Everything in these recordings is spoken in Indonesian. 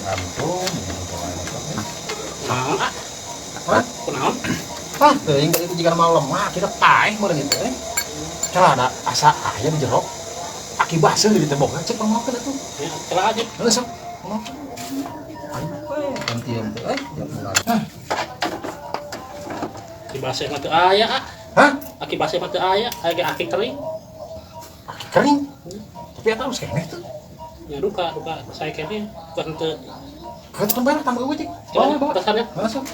Ampun. Hah? Hah? Kunaon? Hah, teuing itu jika malam mah kita paeh meureun itu Cara ada asa aya di jero. Aki baseuh di tembok cek pangmokeun atuh. Ya, telah aja. Heeh sok. Pangmokeun. Ayo we, gantian teh jam bulan. Aki baseuh mah teu aya, ah. Hah? Aki baseuh mah teu aya, aya aki kering. Aki kering. Tapi eta harus keneh tuh. Ya duka saya kene bukan teu. Ka tempat tambah eueuh cek. Bawa tasan ya. Heeh sok.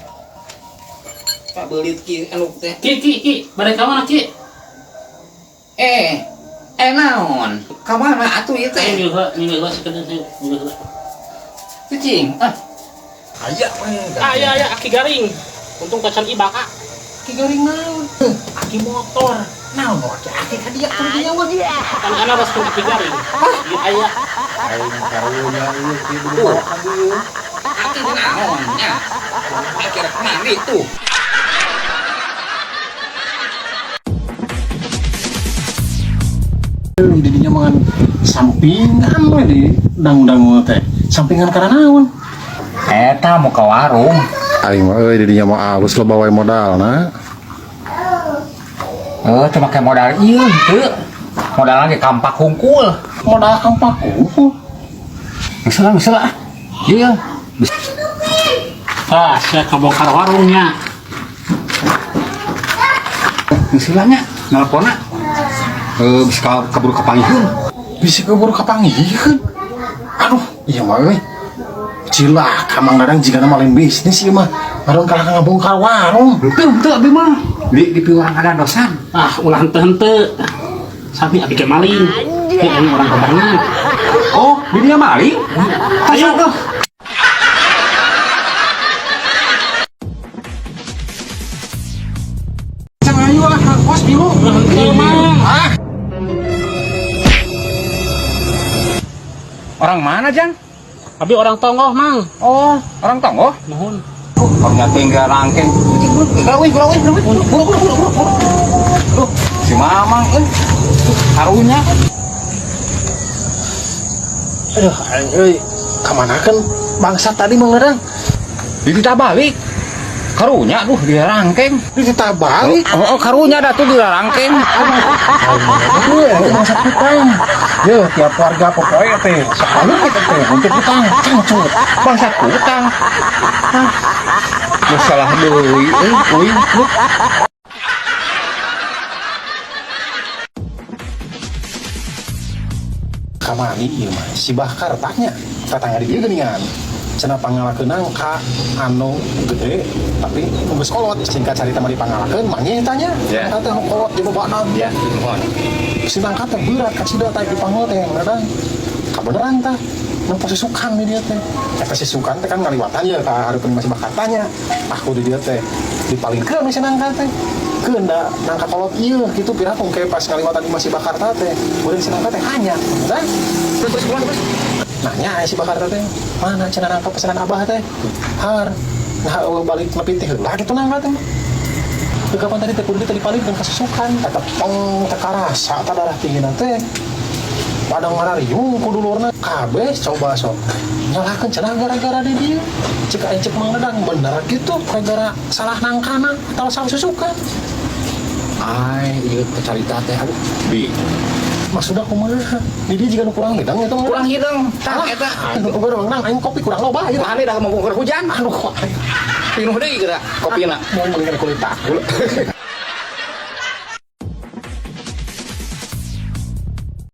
Pak belit ki anu teh. Ki, bade ka mana Ki? Naon? Ka mana atuh ieu teh? Ini heula sekedar heula. Cicing. Aya we. Aya aki garing. Untung tasan ibaka. Aki garing naon? Aki motor. Naon aki ka dia keur dia mah. Kan ana ras aki garing. Ieu aya. Aing karunya ieu ki budak dieu. Atuh naon nya? Kira mandi tuh. Didinya mangan sampingan we di dang-dang teh. Sampingan karena naon? Eta mau ke warung. Aing mah euy didinya mah alus loba wae modalna. Cuma kayak modal ieu henteu. Modal lagi kampak hungkul. Modal kampak Misalnya. Iya. Ah, saya kabongkar warungnya. Misalnya nelponna. Bisa keburu kepanggihun. Bisa keburu kepanggihun. Aduh, iya mah euy. Cilak Mang Dadang jigana malin bisnis ieu mah. Baru kalah ngabongkar warung. Henteu abi mah. Di piurang ada dosan. Ah, ulah henteu. Sapi abi ke maling. Ini orang kebangan. Oh, dia maling? Ayo tuh. Ayo lah, kos dulu. Ah. Orang mana, Jang? Abi orang tonggoh, Mang. Oh, orang Tonggo? Nuhun. Orangnya tinggal rangkeng. Gelawin. Si Mamang, karunya. Aduh, aing euy, ka manakeun bangsa tadi Mang Dadang? Kita balik. Karunya, dia rangkeng. Ditabalik. Oh, karunya dah tuh dia rangkeng. Bangsa kutang. Yo, tiap warga pokoknya teh selalu kita teh untuk kutang cangcut. Bangsa kutang. Masalah deui, euy. Kamari ieu mah si Bakar tanya di dieu geuningan. Cenah pangalakeunang ka anu gede tapi nu geus kolot singkat carita mah dipangalakeun mangnya tanya. Ya. Eta nu kolot di lobana. Ya, mohon. Sinang kata berat ka sida teh dipanggul teh Mang Dadang. Kabeneran tah. Nu pasisukan di dieu teh. Eta sisukan teh kan ngaliwatan ya ka hareupeun masih Bakar tanya. Aku di dieu teh dipalingkeun we sinang kata teh. Keun da nangka kolot ieu kitu pirakung ke pas ngaliwatan di masih Bakar teh. Urang sinang teh hanya. Mang Terus nanya si Bakar teh mana cenah nangka pesanan abah teh har nah balik nepi teh heula kitu nangka teh kapan tadi teh kudu teh dipalingkeun ka susukan eta pong teh karasa ta darah tingginan teh pada ngarariung ku dulurna kabeh coba sok nyalakeun cenah gara-gara di dieu cek aing cek Mang Dadang bener gitu gara-gara salah nangkana atawa salah susukan Ai, ieu carita teh aduh. maksudnya kumaha di dieu jiga nu kurang hidang eta mah Kurang hidung. Tah eta. anu urang nang aing kopi kurang loba ieu Mane dah mau hujan. anu kok Pinuh deui geura kopina. mau mendingan kulit takul